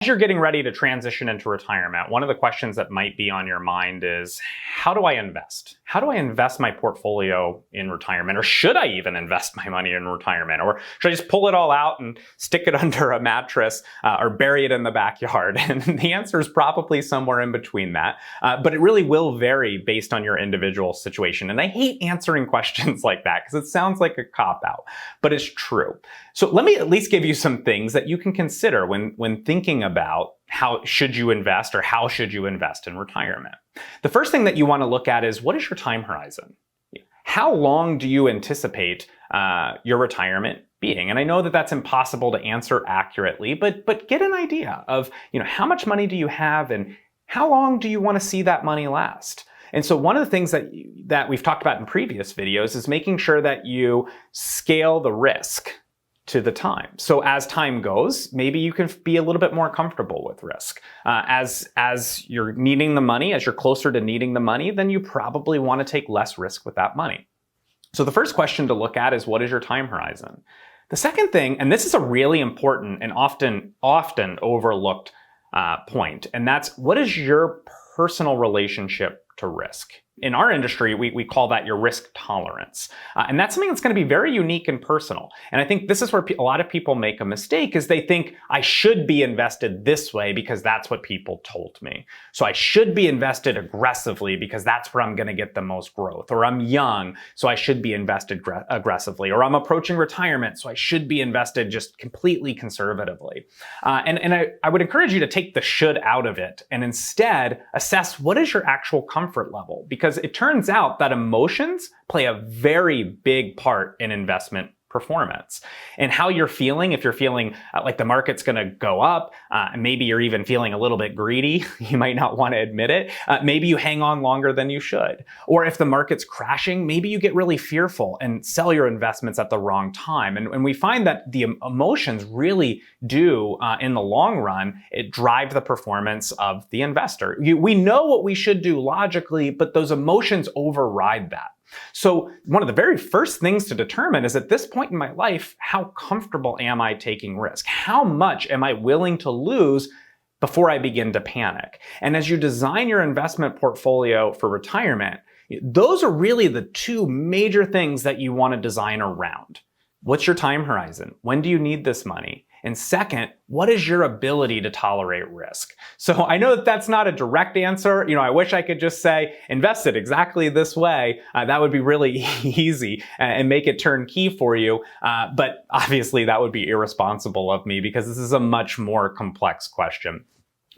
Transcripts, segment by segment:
As you're getting ready to transition into retirement, one of the questions that might be on your mind is, how do I invest? How do I invest my portfolio in retirement? Or should I even invest my money in retirement? Or should I just pull it all out and stick it under a mattress or bury it in the backyard? And the answer is probably somewhere in between that. But it really will vary based on your individual situation. And I hate answering questions like that because it sounds like a cop-out, but it's true. So let me at least give you some things that you can consider when thinking about how should you invest or how should you invest in retirement. The first thing that you want to look at is, what is your time horizon? How long do you anticipate your retirement being? And I know that that's impossible to answer accurately, but get an idea of, how much money do you have and how long do you want to see that money last? And so one of the things that we've talked about in previous videos is making sure that you scale the risk to the time. So as time goes, maybe you can be a little bit more comfortable with risk. As you're needing the money, as you're closer to needing the money, then you probably want to take less risk with that money. So the first question to look at is, what is your time horizon? The second thing, and this is a really important and often overlooked point, and that's, what is your personal relationship to risk? In our industry, we call that your risk tolerance. And that's something that's going to be very unique and personal. And I think this is where a lot of people make a mistake, is they think, I should be invested this way because that's what people told me. So I should be invested aggressively because that's where I'm going to get the most growth. Or I'm young, so I should be invested aggressively. Or I'm approaching retirement, so I should be invested just completely conservatively. And I would encourage you to take the should out of it and instead assess, what is your actual comfort level? Because it turns out that emotions play a very big part in investment performance. And how you're feeling, if you're feeling like the market's going to go up, maybe you're even feeling a little bit greedy, you might not want to admit it, maybe you hang on longer than you should. Or if the market's crashing, maybe you get really fearful and sell your investments at the wrong time. And we find that the emotions really do, in the long run, it drive the performance of the investor. We know what we should do logically, but those emotions override that. So one of the very first things to determine is, at this point in my life, how comfortable am I taking risk? How much am I willing to lose before I begin to panic? And as you design your investment portfolio for retirement, those are really the two major things that you want to design around. What's your time horizon? When do you need this money? And second, what is your ability to tolerate risk? So I know that that's not a direct answer. I wish I could just say, invest it exactly this way. That would be really easy and make it turnkey for you. But obviously that would be irresponsible of me, because this is a much more complex question.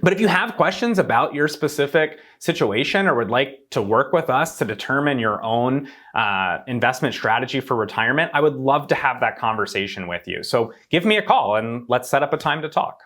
But if you have questions about your specific situation or would like to work with us to determine your own investment strategy for retirement, I would love to have that conversation with you. So give me a call and let's set up a time to talk.